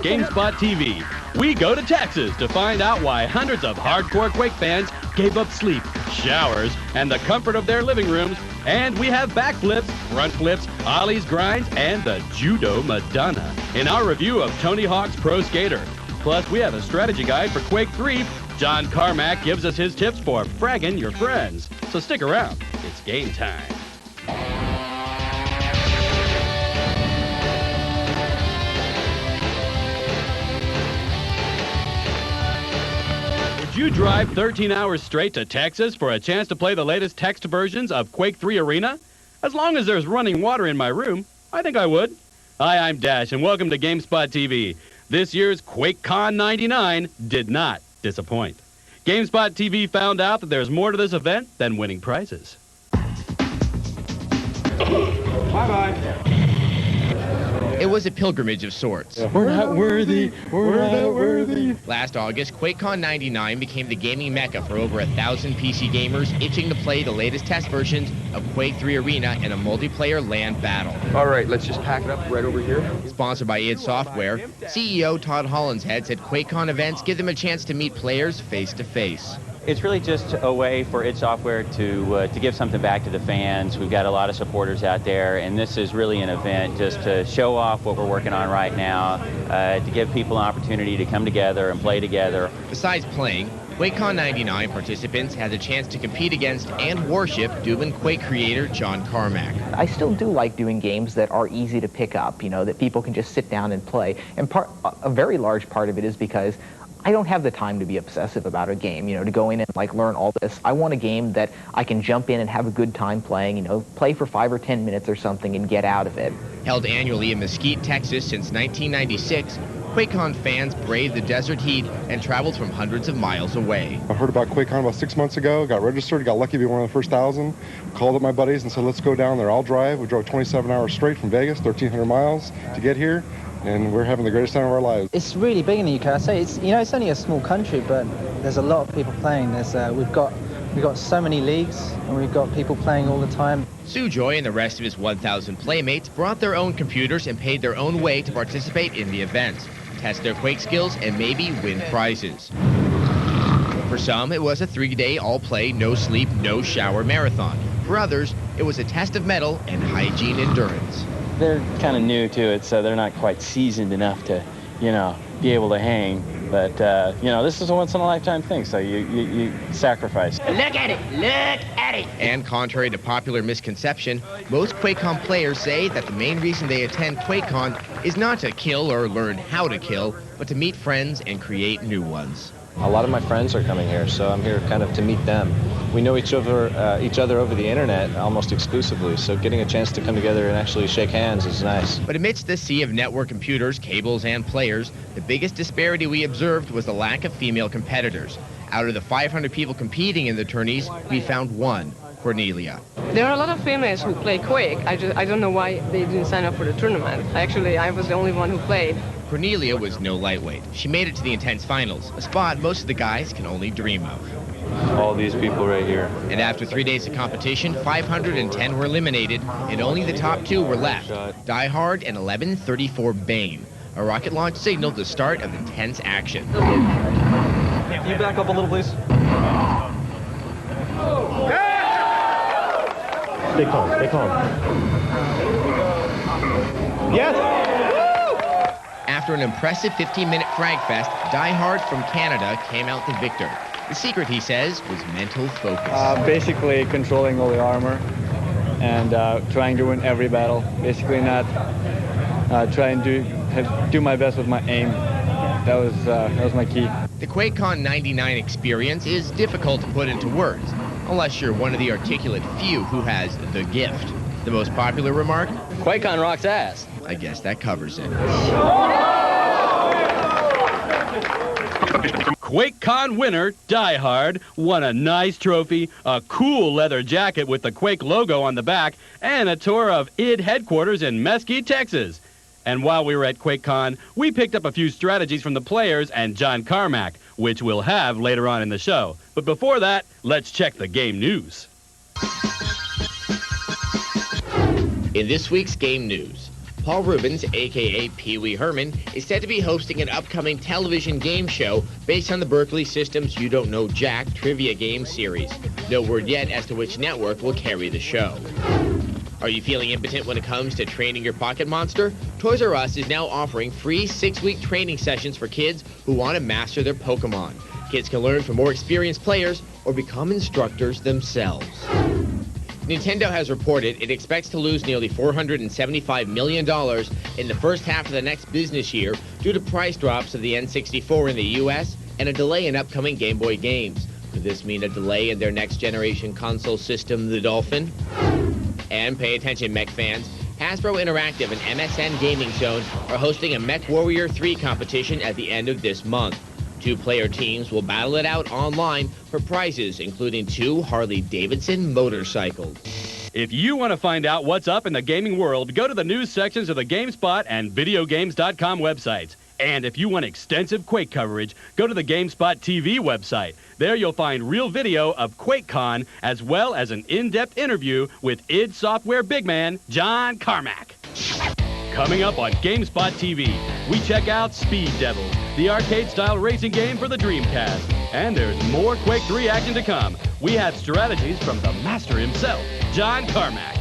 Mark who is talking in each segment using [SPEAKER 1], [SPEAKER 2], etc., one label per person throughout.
[SPEAKER 1] Gamespot TV. We go to Texas to find out why hundreds of hardcore Quake fans gave up sleep, showers, and the comfort of their living rooms. And we have backflips, front flips, ollies, grinds, and the Judo Madonna in our review of Tony Hawk's Pro Skater. Plus, we have a strategy guide for Quake 3. John Carmack gives us his tips for fragging your friends. So stick around. It's game time. Would you drive 13 hours straight to Texas for a chance to play the latest text versions of Quake 3 Arena? As long as there's running water in my room, I think I would. Hi, I'm Dash, and welcome to Gamespot TV. This year's QuakeCon 99 did not disappoint. Gamespot TV found out that there's more to this event than winning prizes.
[SPEAKER 2] Bye-bye.
[SPEAKER 3] It was a pilgrimage of sorts.
[SPEAKER 2] We're not worthy. We're not worthy.
[SPEAKER 3] Last August, QuakeCon 99 became the gaming mecca for over 1,000 PC gamers itching to play the latest test versions of Quake 3 Arena in a multiplayer LAN battle.
[SPEAKER 2] All right, let's just pack it up right over here.
[SPEAKER 3] Sponsored by id Software, CEO Todd Hollinshead said QuakeCon events give them a chance to meet players face to face.
[SPEAKER 4] It's really just a way for id Software to give something back to the fans. We've got a lot of supporters out there, and this is really an event just to show off what we're working on right now, to give people an opportunity to come together and play together.
[SPEAKER 3] Besides playing, QuakeCon 99 participants had the chance to compete against and worship Doom and Quake creator John Carmack.
[SPEAKER 5] I still do like doing games that are easy to pick up, you know, that people can just sit down and play. And a very large part of it is because I don't have the time to be obsessive about a game, you know, to go in and like learn all this. I want a game that I can jump in and have a good time playing, you know, play for 5 or 10 minutes or something and get out of it.
[SPEAKER 3] Held annually in Mesquite, Texas since 1996, QuakeCon fans braved the desert heat and traveled from hundreds of miles away.
[SPEAKER 6] I heard about QuakeCon about 6 months ago, got registered, got lucky to be one of the first 1,000, called up my buddies and said, let's go down there, I'll drive. We drove 27 hours straight from Vegas, 1,300 miles to get here. And we're having the greatest time of our lives.
[SPEAKER 7] It's really big in the UK. I say it's, you know, it's only a small country, but there's a lot of people playing. We've got so many leagues, and we've got people playing all the time.
[SPEAKER 3] Sue Joy and the rest of his 1,000 playmates brought their own computers and paid their own way to participate in the event, test their Quake skills, and maybe win prizes. For some, it was a 3-day all-play, no-sleep, no-shower marathon. For others, it was a test of mettle and hygiene endurance.
[SPEAKER 8] They're kind of new to it, so they're not quite seasoned enough to, you know, be able to hang. But, you know, this is a once-in-a-lifetime thing, so you sacrifice.
[SPEAKER 3] Look at it! Look at it! And contrary to popular misconception, most QuakeCon players say that the main reason they attend QuakeCon is not to kill or learn how to kill, but to meet friends and create new ones.
[SPEAKER 9] A lot of my friends are coming here, so I'm here kind of to meet them. We know each other over the internet almost exclusively, so getting a chance to come together and actually shake hands is nice.
[SPEAKER 3] But amidst this sea of network computers, cables, and players, the biggest disparity we observed was the lack of female competitors. Out of the 500 people competing in the tourneys, we found one, Cornelia.
[SPEAKER 10] There are a lot of females who play Quake. I don't know why they didn't sign up for the tournament. Actually, I was the only one who played.
[SPEAKER 3] Cornelia was no lightweight. She made it to the intense finals, a spot most of the guys can only dream of.
[SPEAKER 9] All these people right here.
[SPEAKER 3] And after 3 days of competition, 510 were eliminated, and only the top 2 were left. Die Hard and 1134 Bane. A rocket launch signaled the start of intense action.
[SPEAKER 2] Can you back up a little, please?
[SPEAKER 9] Stay calm, stay calm.
[SPEAKER 2] Yes!
[SPEAKER 3] After an impressive 15-minute frag fest, Die Hard from Canada came out the victor. The secret, he says, was mental focus.
[SPEAKER 11] Basically controlling all the armor and trying to win every battle. Basically not trying to do my best with my aim. That was my key.
[SPEAKER 3] The QuakeCon 99 experience is difficult to put into words, unless you're one of the articulate few who has the gift. The most popular remark?
[SPEAKER 8] QuakeCon rocks ass.
[SPEAKER 3] I guess that covers it.
[SPEAKER 1] QuakeCon winner, Die Hard, won a nice trophy, a cool leather jacket with the Quake logo on the back, and a tour of id headquarters in Mesquite, Texas. And while we were at QuakeCon, we picked up a few strategies from the players and John Carmack, which we'll have later on in the show. But before that, let's check the game news.
[SPEAKER 3] In this week's game news, Paul Rubens, a.k.a. Pee Wee Herman, is said to be hosting an upcoming television game show based on the Berkeley Systems You Don't Know Jack trivia game series. No word yet as to which network will carry the show. Are you feeling impotent when it comes to training your pocket monster? Toys R Us is now offering free 6-week training sessions for kids who want to master their Pokemon. Kids can learn from more experienced players or become instructors themselves. Nintendo has reported it expects to lose nearly $475 million in the first half of the next business year due to price drops of the N64 in the US and a delay in upcoming Game Boy games. Could this mean a delay in their next generation console system, the Dolphin? And pay attention, mech fans. Hasbro Interactive and MSN Gaming Zone are hosting a Mech Warrior 3 competition at the end of this month. 2-player teams will battle it out online for prizes, including 2 Harley-Davidson motorcycles.
[SPEAKER 1] If you want to find out what's up in the gaming world, go to the news sections of the Gamespot and VideoGames.com websites. And if you want extensive Quake coverage, go to the Gamespot TV website. There you'll find real video of QuakeCon, as well as an in-depth interview with id Software big man, John Carmack. Coming up on Gamespot TV, we check out Speed Devils, the arcade-style racing game for the Dreamcast. And there's more Quake 3 action to come. We have strategies from the master himself, John Carmack.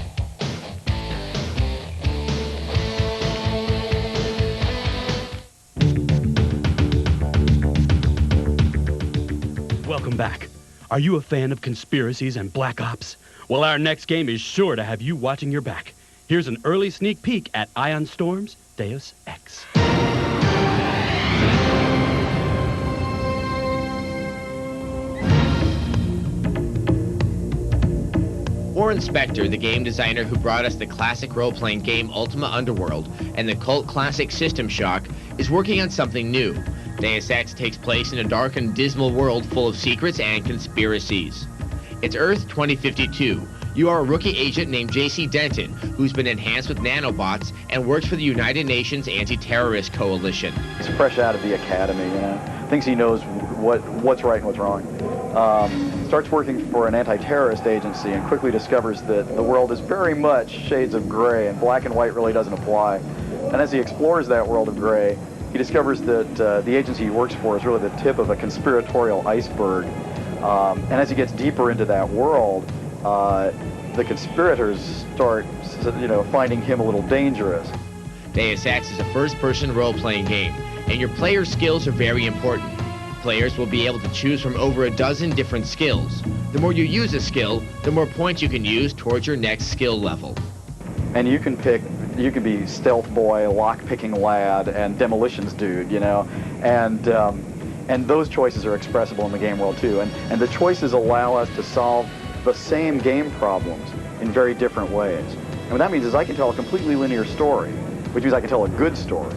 [SPEAKER 1] Welcome back. Are you a fan of conspiracies and black ops? Well, our next game is sure to have you watching your back. Here's an early sneak peek at Ion Storm's Deus Ex.
[SPEAKER 3] Warren Spector, the game designer who brought us the classic role-playing game Ultima Underworld and the cult classic System Shock, is working on something new. Deus Ex takes place in a dark and dismal world full of secrets and conspiracies. It's Earth 2052. You are a rookie agent named J.C. Denton, who's been enhanced with nanobots and works for the United Nations Anti-Terrorist Coalition.
[SPEAKER 12] He's fresh out of the academy, you know, thinks he knows what's right and what's wrong. Starts working for an anti-terrorist agency and quickly discovers that the world is very much shades of gray and black and white really doesn't apply. And as he explores that world of gray, he discovers that the agency he works for is really the tip of a conspiratorial iceberg. And as he gets deeper into that world, the conspirators start, finding him a little dangerous.
[SPEAKER 3] Deus Ex is a first-person role-playing game, and your player skills are very important. Players will be able to choose from over a dozen different skills. The more you use a skill, the more points you can use towards your next skill level.
[SPEAKER 12] And you can be stealth boy, lock-picking lad, and demolitions dude, and those choices are expressible in the game world too. And the choices allow us to solve the same game problems in very different ways. And what that means is I can tell a completely linear story, which means I can tell a good story.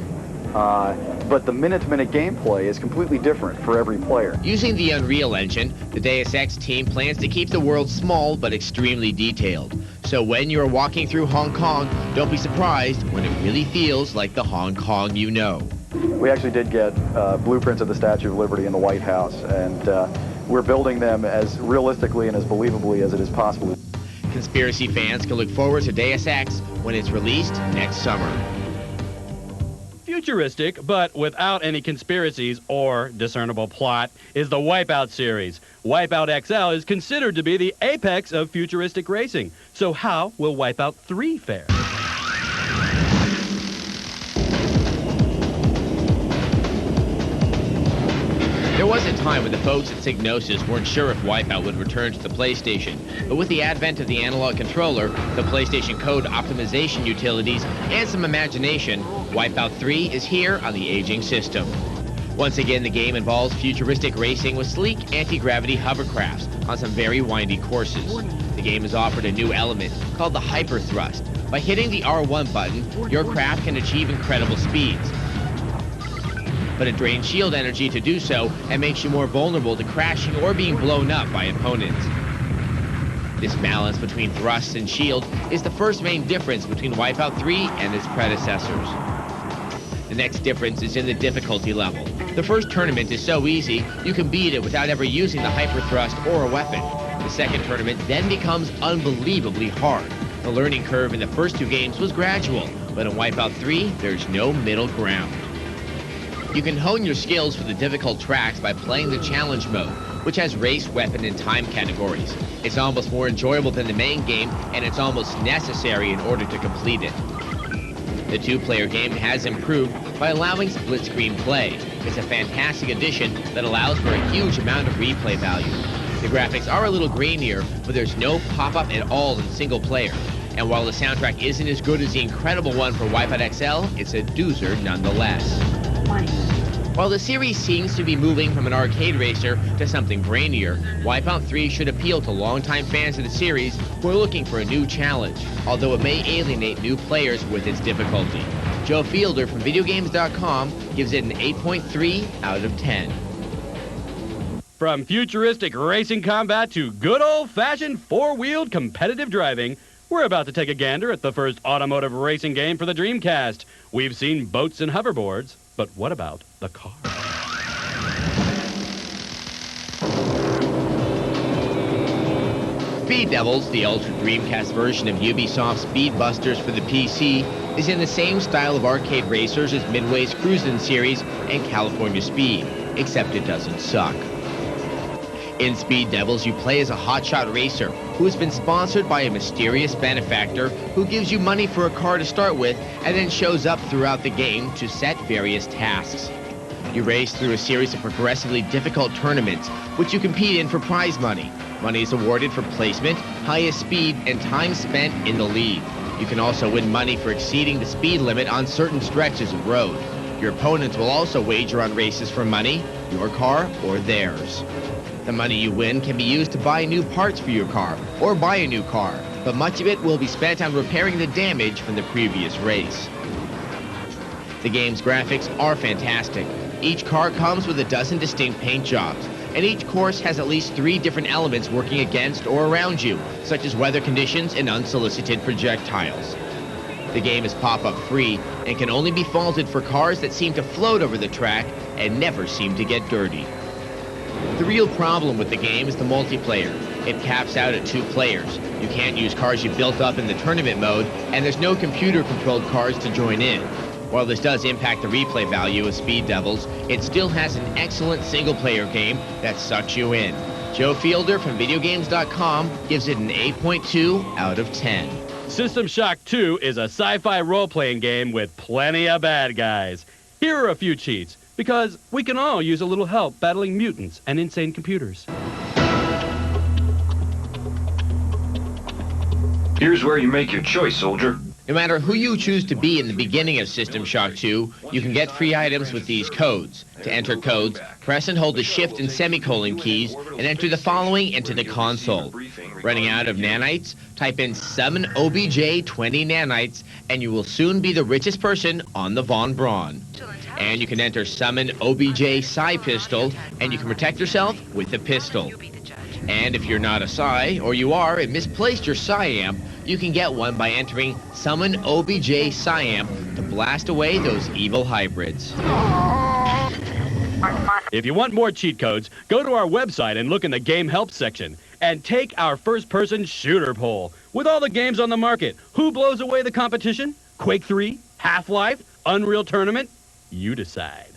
[SPEAKER 12] But the minute-to-minute gameplay is completely different for every player.
[SPEAKER 3] Using the Unreal Engine, the Deus Ex team plans to keep the world small but extremely detailed. So when you're walking through Hong Kong, don't be surprised when it really feels like the Hong Kong you know.
[SPEAKER 12] We actually did get blueprints of the Statue of Liberty in the White House, and we're building them as realistically and as believably as it is possible.
[SPEAKER 3] Conspiracy fans can look forward to Deus Ex when it's released next summer.
[SPEAKER 1] Futuristic, but without any conspiracies or discernible plot, is the Wipeout series. Wipeout XL is considered to be the apex of futuristic racing. So how will Wipeout 3 fare?
[SPEAKER 3] There was a time when the folks at Psygnosis weren't sure if Wipeout would return to the PlayStation, but with the advent of the analog controller, the PlayStation code optimization utilities, and some imagination, Wipeout 3 is here on the aging system. Once again, the game involves futuristic racing with sleek anti-gravity hovercrafts on some very windy courses. The game has offered a new element called the Hyper Thrust. By hitting the R1 button, your craft can achieve incredible speeds. But it drains shield energy to do so and makes you more vulnerable to crashing or being blown up by opponents. This balance between thrust and shield is the first main difference between Wipeout 3 and its predecessors. The next difference is in the difficulty level. The first tournament is so easy, you can beat it without ever using the Hyper Thrust or a weapon. The second tournament then becomes unbelievably hard. The learning curve in the first two games was gradual, But in Wipeout 3, there's no middle ground. You can hone your skills for the difficult tracks by playing the challenge mode, which has race, weapon, and time categories. It's almost more enjoyable than the main game, and it's almost necessary in order to complete it. The two-player game has improved by allowing split-screen play. It's a fantastic addition that allows for a huge amount of replay value. The graphics are a little grainier, but there's no pop-up at all in single player. And while the soundtrack isn't as good as the incredible one for Wipeout XL, it's a doozer nonetheless. While the series seems to be moving from an arcade racer to something brainier, Wipeout 3 should appeal to longtime fans of the series who are looking for a new challenge, although it may alienate new players with its difficulty. Joe Fielder from Videogames.com gives it an 8.3 out of 10.
[SPEAKER 1] From futuristic racing combat to good old-fashioned four-wheeled competitive driving, we're about to take a gander at the first automotive racing game for the Dreamcast. We've seen boats and hoverboards, but what about the car?
[SPEAKER 3] Speed Devils, the Ultra Dreamcast version of Ubisoft's Speed Busters for the PC, is in the same style of arcade racers as Midway's Cruisin' series and California Speed, except it doesn't suck. In Speed Devils, you play as a hotshot racer who has been sponsored by a mysterious benefactor who gives you money for a car to start with and then shows up throughout the game to set various tasks. You race through a series of progressively difficult tournaments, which you compete in for prize money. Money is awarded for placement, highest speed, and time spent in the lead. You can also win money for exceeding the speed limit on certain stretches of road. Your opponents will also wager on races for money, your car, or theirs. The money you win can be used to buy new parts for your car, or buy a new car, but much of it will be spent on repairing the damage from the previous race. The game's graphics are fantastic. Each car comes with a dozen distinct paint jobs, and each course has at least 3 different elements working against or around you, such as weather conditions and unsolicited projectiles. The game is pop-up free and can only be faulted for cars that seem to float over the track and never seem to get dirty. The real problem with the game is the multiplayer. It caps out at 2 players. You can't use cars you built up in the tournament mode, and there's no computer-controlled cars to join in. While this does impact the replay value of Speed Devils, it still has an excellent single-player game that sucks you in. Joe Fielder from Videogames.com gives it an 8.2 out of 10.
[SPEAKER 1] System Shock 2 is a sci-fi role-playing game with plenty of bad guys. Here are a few cheats, because we can all use a little help battling mutants and insane computers.
[SPEAKER 13] Here's where you make your choice, soldier.
[SPEAKER 3] No matter who you choose to be in the beginning of System Shock 2, you can get free items with these codes. To enter codes, press and hold the shift and semicolon keys and enter the following into the console. Running out of nanites? Type in summon OBJ 20 nanites and you will soon be the richest person on the Von Braun. And you can enter summon OBJ Psi Pistol and you can protect yourself with the pistol. And if you're not a Psi, or you are and misplaced your Psi-Amp, you can get one by entering Summon OBJ Psi-Amp to blast away those evil hybrids.
[SPEAKER 1] If you want more cheat codes, go to our website and look in the Game Help section. And take our first-person shooter poll. With all the games on the market, who blows away the competition? Quake 3? Half-Life? Unreal Tournament? You decide.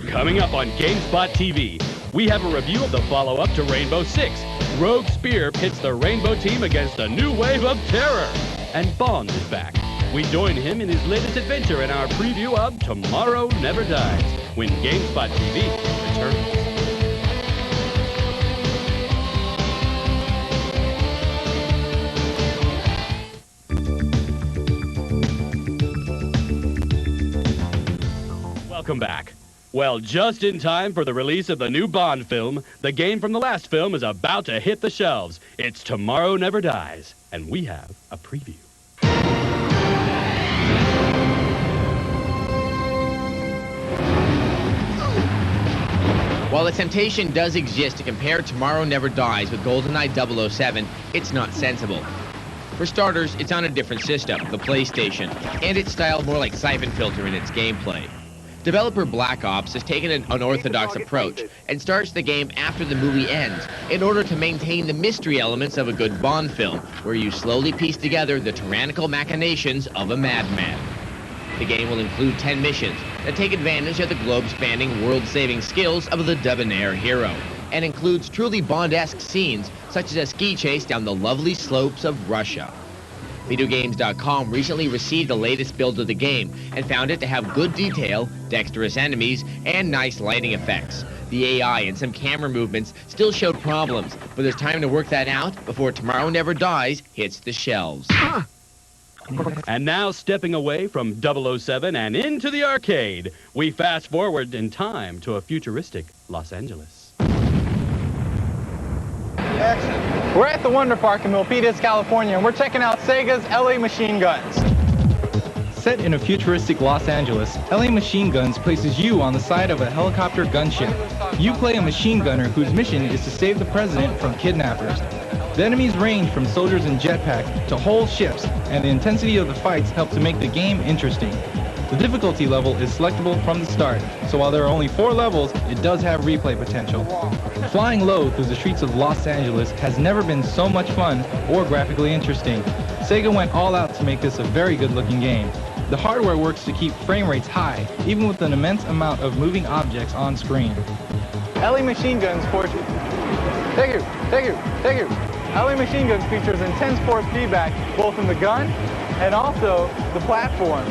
[SPEAKER 1] Coming up on Gamespot TV, we have a review of the follow-up to Rainbow Six. Rogue Spear pits the Rainbow team against a new wave of terror. And Bond is back. We join him in his latest adventure in our preview of Tomorrow Never Dies, when Gamespot TV returns. Welcome back. Well, just in time for the release of the new Bond film, the game from the last film is about to hit the shelves. It's Tomorrow Never Dies, and we have a preview.
[SPEAKER 3] While the temptation does exist to compare Tomorrow Never Dies with GoldenEye 007, it's not sensible. For starters, it's on a different system, the PlayStation, and it's styled more like Siphon Filter in its gameplay. Developer Black Ops has taken an unorthodox approach and starts the game after the movie ends in order to maintain the mystery elements of a good Bond film, where you slowly piece together the tyrannical machinations of a madman. The game will include 10 missions that take advantage of the globe-spanning, world-saving skills of the debonair hero, and includes truly Bond-esque scenes, such as a ski chase down the lovely slopes of Russia. Videogames.com recently received the latest build of the game and found it to have good detail, dexterous enemies, and nice lighting effects. The AI and some camera movements still showed problems, but there's time to work that out before Tomorrow Never Dies hits the shelves.
[SPEAKER 1] And now, stepping away from 007 and into the arcade, we fast forward in time to a futuristic Los Angeles.
[SPEAKER 14] We're at the Wonder Park in Milpitas, California, and we're checking out Sega's LA Machine Guns.
[SPEAKER 15] Set in a futuristic Los Angeles, LA Machine Guns places you on the side of a helicopter gunship. You play a machine gunner whose mission is to save the president from kidnappers. The enemies range from soldiers in jetpacks to whole ships, and the intensity of the fights help to make the game interesting. The difficulty level is selectable from the start, so while there are only 4 levels, it does have replay potential. Flying low through the streets of Los Angeles has never been so much fun or graphically interesting. Sega went all out to make this a very good-looking game. The hardware works to keep frame rates high, even with an immense amount of moving objects on screen.
[SPEAKER 14] LA Machine Guns Thank you. LA Machine Guns features intense force feedback both in the gun and also the platform.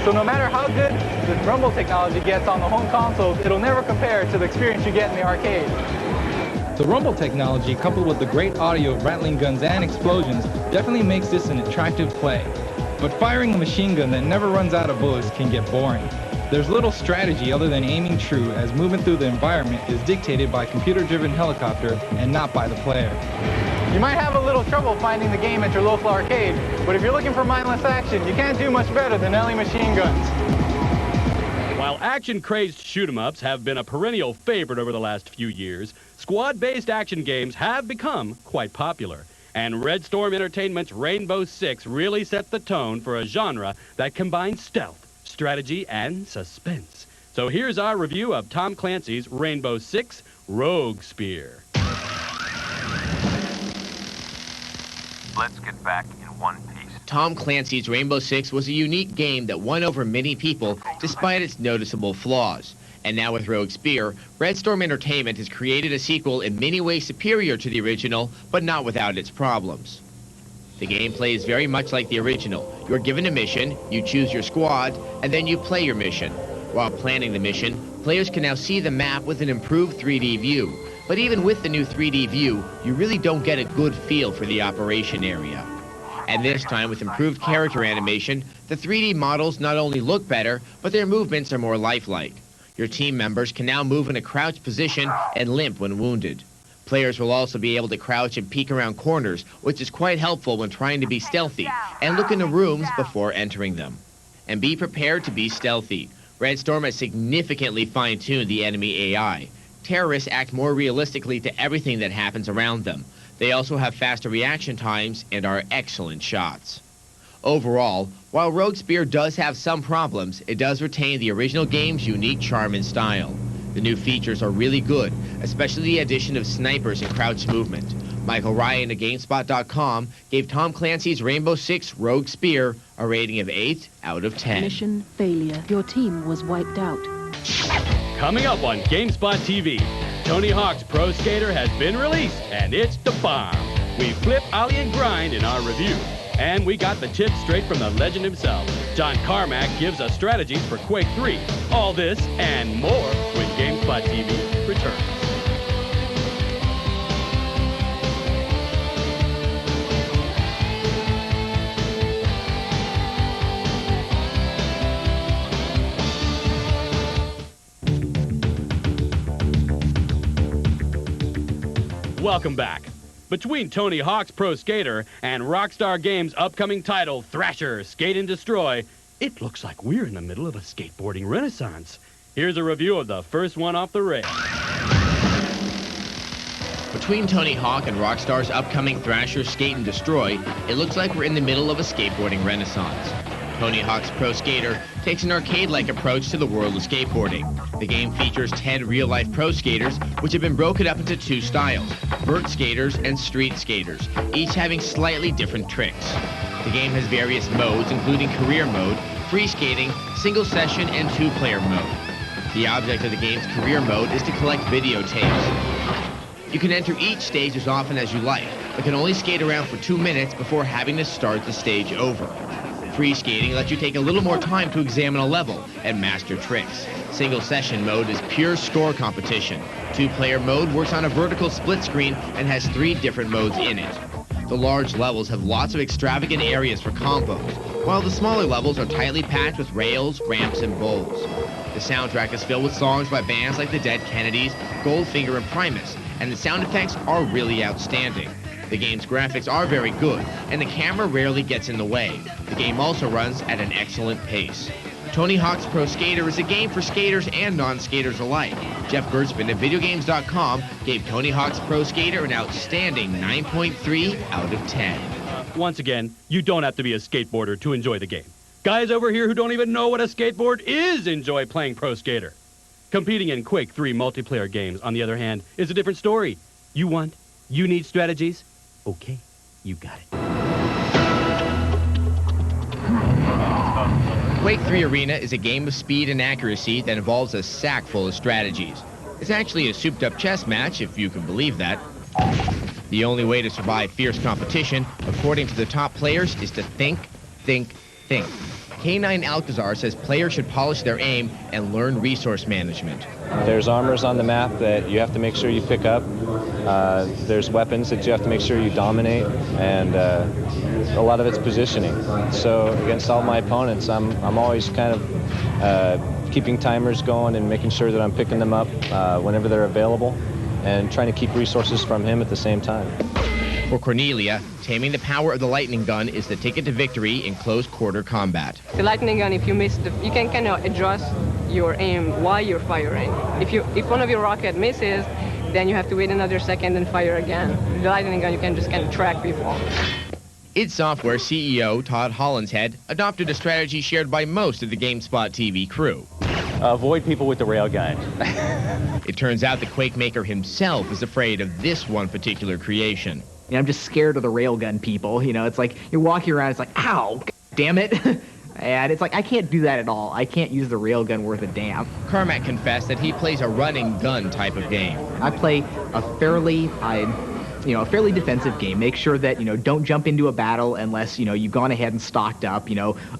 [SPEAKER 14] So no matter how good the rumble technology gets on the home consoles, it'll never compare to the experience you get in the arcade.
[SPEAKER 15] The rumble technology, coupled with the great audio of rattling guns and explosions, definitely makes this an attractive play. But firing a machine gun that never runs out of bullets can get boring. There's little strategy other than aiming true, as movement through the environment is dictated by computer-driven helicopter and not by the player.
[SPEAKER 14] You might have a little trouble finding the game at your local arcade, but if you're looking for mindless action, you can't do much better than LA Machine Guns.
[SPEAKER 1] While action-crazed shoot-'em-ups have been a perennial favorite over the last few years, squad-based action games have become quite popular. And Red Storm Entertainment's Rainbow Six really set the tone for a genre that combines stealth, strategy, and suspense. So here's our review of Tom Clancy's Rainbow Six Rogue Spear.
[SPEAKER 13] Let's get back in one piece.
[SPEAKER 3] Tom Clancy's Rainbow Six was a unique game that won over many people despite its noticeable flaws. And now with Rogue Spear, Red Storm Entertainment has created a sequel in many ways superior to the original, but not without its problems. The gameplay is very much like the original. You're given a mission, you choose your squad, and then you play your mission. While planning the mission, players can now see the map with an improved 3D view. But even with the new 3D view, you really don't get a good feel for the operation area. And this time, with improved character animation, the 3D models not only look better, but their movements are more lifelike. Your team members can now move in a crouched position and limp when wounded. Players will also be able to crouch and peek around corners, which is quite helpful when trying to be stealthy, and look into rooms before entering them. And be prepared to be stealthy. Red Storm has significantly fine-tuned the enemy AI. Terrorists act more realistically to everything that happens around them. They also have faster reaction times and are excellent shots. Overall, while Rogue Spear does have some problems, it does retain the original game's unique charm and style. The new features are really good, especially the addition of snipers and crouch movement. Michael Ryan of Gamespot.com gave Tom Clancy's Rainbow Six Rogue Spear a rating of 8 out of 10.
[SPEAKER 16] Mission failure. Your team was wiped out.
[SPEAKER 1] Coming up on Gamespot TV, Tony Hawk's Pro Skater has been released, and it's the bomb. We flip, ollie, and grind in our review. And we got the tips straight from the legend himself. John Carmack gives us strategies for Quake 3. All this and more when Gamespot TV returns. Welcome back. Between Tony Hawk's Pro Skater and Rockstar Games' upcoming title, Thrasher, Skate and Destroy, it looks like we're in the middle of a skateboarding renaissance. Here's a review of the first one off the rail.
[SPEAKER 3] Between Tony Hawk and Rockstar's upcoming Thrasher, Skate and Destroy, it looks like we're in the middle of a skateboarding renaissance. Tony Hawk's Pro Skater takes an arcade-like approach to the world of skateboarding. The game features 10 real-life pro skaters, which have been broken up into 2 styles, vert skaters and street skaters, each having slightly different tricks. The game has various modes, including career mode, free skating, single session, and two-player mode. The object of the game's career mode is to collect videotapes. You can enter each stage as often as you like, but can only skate around for 2 minutes before having to start the stage over. Free skating lets you take a little more time to examine a level and master tricks. Single session mode is pure score competition. Two-player mode works on a vertical split screen and has 3 different modes in it. The large levels have lots of extravagant areas for combos, while the smaller levels are tightly packed with rails, ramps, and bowls. The soundtrack is filled with songs by bands like the Dead Kennedys, Goldfinger, and Primus, and the sound effects are really outstanding. The game's graphics are very good, and the camera rarely gets in the way. The game also runs at an excellent pace. Tony Hawk's Pro Skater is a game for skaters and non-skaters alike. Jeff Gertzman at Videogames.com gave Tony Hawk's Pro Skater an outstanding 9.3 out of 10.
[SPEAKER 1] Once again, you don't have to be a skateboarder to enjoy the game. Guys over here who don't even know what a skateboard is enjoy playing Pro Skater. Competing in Quake 3 multiplayer games, on the other hand, is a different story. You need strategies? Okay, you got it.
[SPEAKER 3] Quake 3 Arena is a game of speed and accuracy that involves a sack full of strategies. It's actually a souped-up chess match, if you can believe that. The only way to survive fierce competition, according to the top players, is to think, think, think. K9 Alcazar says players should polish their aim and learn resource management.
[SPEAKER 9] There's armors on the map that you have to make sure you pick up. There's weapons that you have to make sure you dominate, and a lot of it's positioning. So against all my opponents, I'm always kind of keeping timers going and making sure that I'm picking them up whenever they're available, and trying to keep resources from him at the same time.
[SPEAKER 3] For Cornelia, taming the power of the lightning gun is the ticket to victory in close quarter combat.
[SPEAKER 10] The lightning gun, if you miss, you can kind of adjust your aim while you're firing. If one of your rocket misses, then you have to wait another second and fire again. The lightning gun, you can just kind of track people.
[SPEAKER 3] id Software CEO Todd Hollinshead adopted a strategy shared by most of the Gamespot TV crew.
[SPEAKER 4] Avoid people with the railgun.
[SPEAKER 3] It turns out the Quake maker himself is afraid of this one particular creation.
[SPEAKER 5] I'm just scared of the railgun people. You know, it's like you're walking around, it's like, ow, damn it. And it's like, I can't do that at all. I can't use the railgun worth a damn.
[SPEAKER 3] Carmack confessed that he plays a running gun type of game.
[SPEAKER 5] I play a fairly defensive game. Make sure that, don't jump into a battle unless, you've gone ahead and stocked up.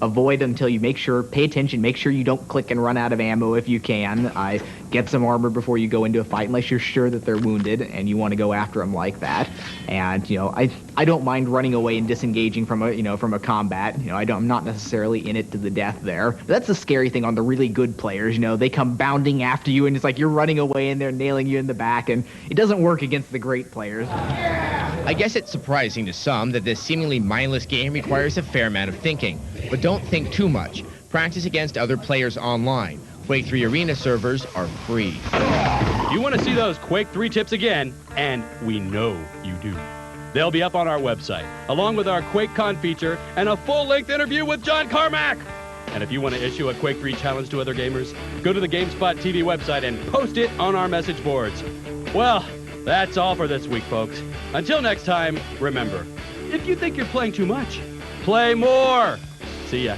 [SPEAKER 5] Avoid until you pay attention, make sure you don't click and run out of ammo if you can. Get some armor before you go into a fight, unless you're sure that they're wounded and you want to go after them like that. And, I don't mind running away and disengaging from a combat. I'm not necessarily in it to the death there. But that's the scary thing on the really good players. They come bounding after you and it's like you're running away and they're nailing you in the back, and it doesn't work against the great players.
[SPEAKER 3] I guess it's surprising to some that this seemingly mindless game requires a fair amount of thinking. But don't think too much. Practice against other players online. Quake 3 Arena servers are free.
[SPEAKER 1] You want to see those Quake 3 tips again, and we know you do. They'll be up on our website, along with our QuakeCon feature and a full-length interview with John Carmack. And if you want to issue a Quake 3 challenge to other gamers, go to the Gamespot TV website and post it on our message boards. Well, that's all for this week, folks. Until next time, remember, if you think you're playing too much, play more. See ya.